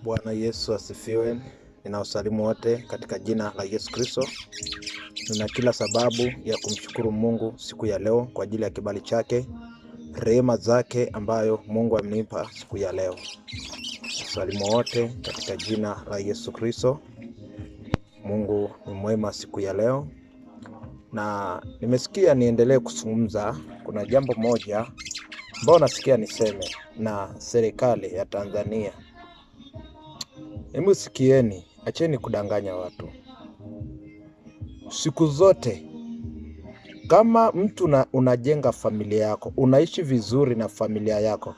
Bwana Yesu asifiwe. Ninawasalimu wote katika jina la Yesu Kristo. Nina kila sababu ya kumshukuru Mungu siku ya leo kwa ajili ya kibali chake, rehema zake ambayo Mungu amenipa siku ya leo. Wasalimu wote katika jina la Yesu Kristo. Mungu ni mwema siku ya leo. Na nimesikia niendelee kuzungumza. Kuna jambo moja ambalo nasikia niseme na serikali ya Tanzania. Hebu sikieni, acheni kudanganya watu. Siku zote kama mtu unajenga familia yako, unaishi vizuri na familia yako,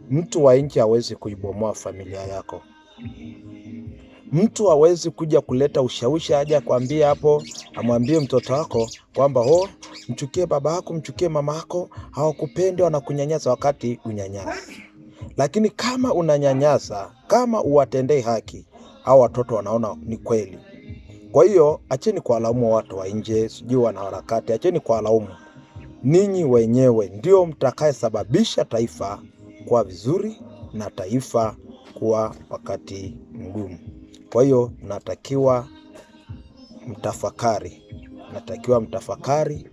mtu wa nje hawezi kuibomoa familia yako. Mtu hawezi kuja kuleta ushawishi aje kwambia hapo, amwambie mtoto wako kwamba mchukie baba yako, mchukie mama yako, hawakupendi, wanakunyanyasa, wakati unyanyasa. Lakini kama unanyanyasa, kama uwatendei haki, hao watoto wanaona ni kweli. Kwa hiyo acheni kuwalaumu watu wa nje, sijui wanaharakati, acheni kuwalaumu. Ninyi wenyewe ndio mtakaye sababisha taifa kuwa vizuri na taifa kuwa wakati mgumu. Kwa hiyo natakiwa mtafakari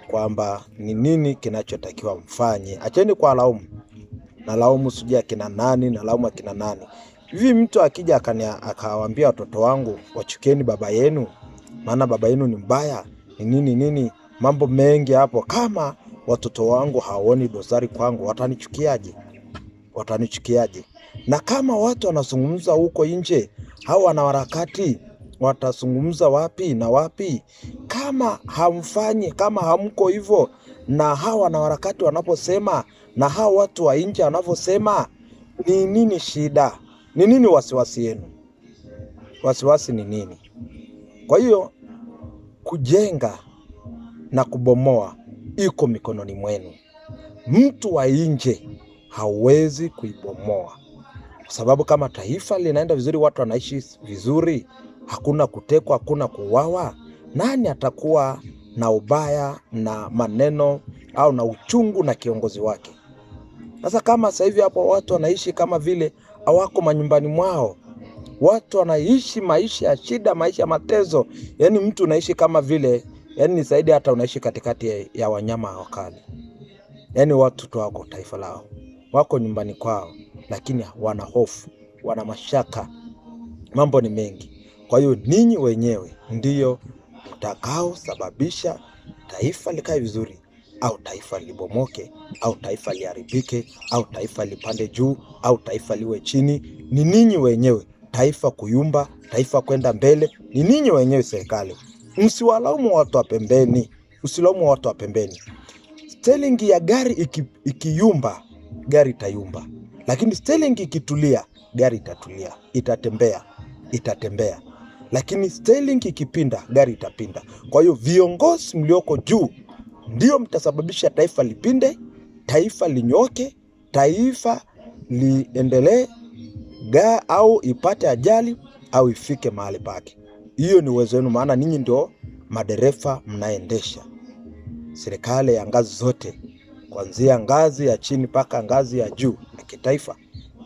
kwamba ni nini kinachotakiwa mfanye. Acheni kuwalaumu. Na laumu sijui akina nani, na laumu akina nani. Hivi mtu akija akawaambia watoto wangu wachukieni baba yenu, maana baba yenu ni mbaya, ni nini, mambo mengi hapo. Kama watoto wangu haoni dosari kwangu, watanichukiaje? Na kama watu wanazungumza huko nje, hao wanaharakati watazungumza wapi na wapi? Kama hamfanyi, kama hamko hivyo, na hao wanaharakati wanaposema, na hao watu wa nje wanaposema, ni nini shida? Ni nini wasiwasi yenu? Wasiwasi ni nini? Kwa hiyo kujenga na kubomoa iko mikononi mwenu. Mtu wa nje hawezi kuibomoa. Kwa sababu kama taifa linaenda vizuri, watu wanaishi vizuri, hakuna kutekwa, hakuna kuuawa, nani atakuwa na ubaya na maneno au na uchungu na kiongozi wake? Sasa kama sasa hivi hapo watu wanaishi kama vile hawako manyumbani mwao, watu wanaishi maisha ya shida, maisha ya mateso, yani mtu unaishi kama vile, yani ni zaidi hata unaishi katikati ya wanyama wakali. Yani watu tu wako taifa lao, wako nyumbani kwao, lakini wana hofu, wana mashaka, mambo ni mengi. Kwa hiyo ninyi wenyewe ndiyo mtakao sababisha taifa likae vizuri, au taifa libomoke, au taifa liharibike, au taifa lipande juu, au taifa liwe chini. Ni ninyi wenyewe. Taifa kuyumba, taifa kwenda mbele, ni ninyi wenyewe serikali. Msiwalaumu watu wa pembeni, usilaumu watu wa pembeni. Sterling ya gari ikiyumba, gari itayumba. Lakini sterling ikitulia, gari itatulia, itatembea. Lakini sterling ikipinda, gari itapinda. Kwa hiyo viongozi mlioko juu ndio mtasababisha taifa lipinde, taifa linyoke, taifa liendelee, au ipate ajali, au ifike mahali pake. Hiyo ni uwezo wenu, maana ninyi ndio madereva mnaendesha serikali ya ngazi zote, kuanzia ngazi ya chini mpaka ngazi ya juu ya kitaifa.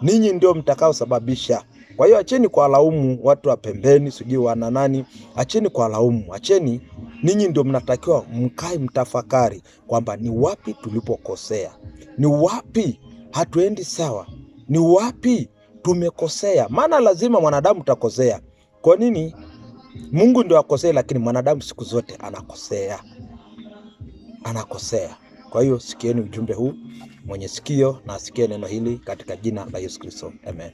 Ninyi ndio mtakao sababisha. Kwa hiyo acheni kuwalaumu watu wa pembeni, sijui wana nani. Acheni kuwalaumu. Acheni, ninyi ndio mnatakiwa mkae mtafakari kwamba ni wapi tulipokosea, ni wapi hatuendi sawa, ni wapi tumekosea. Maana lazima mwanadamu utakosea. Kwa nini? Mungu ndio akosea, lakini mwanadamu siku zote anakosea. Kwa hiyo sikieni ujumbe huu, mwenye sikio na asikie neno hili katika jina la Yesu Kristo. Amen.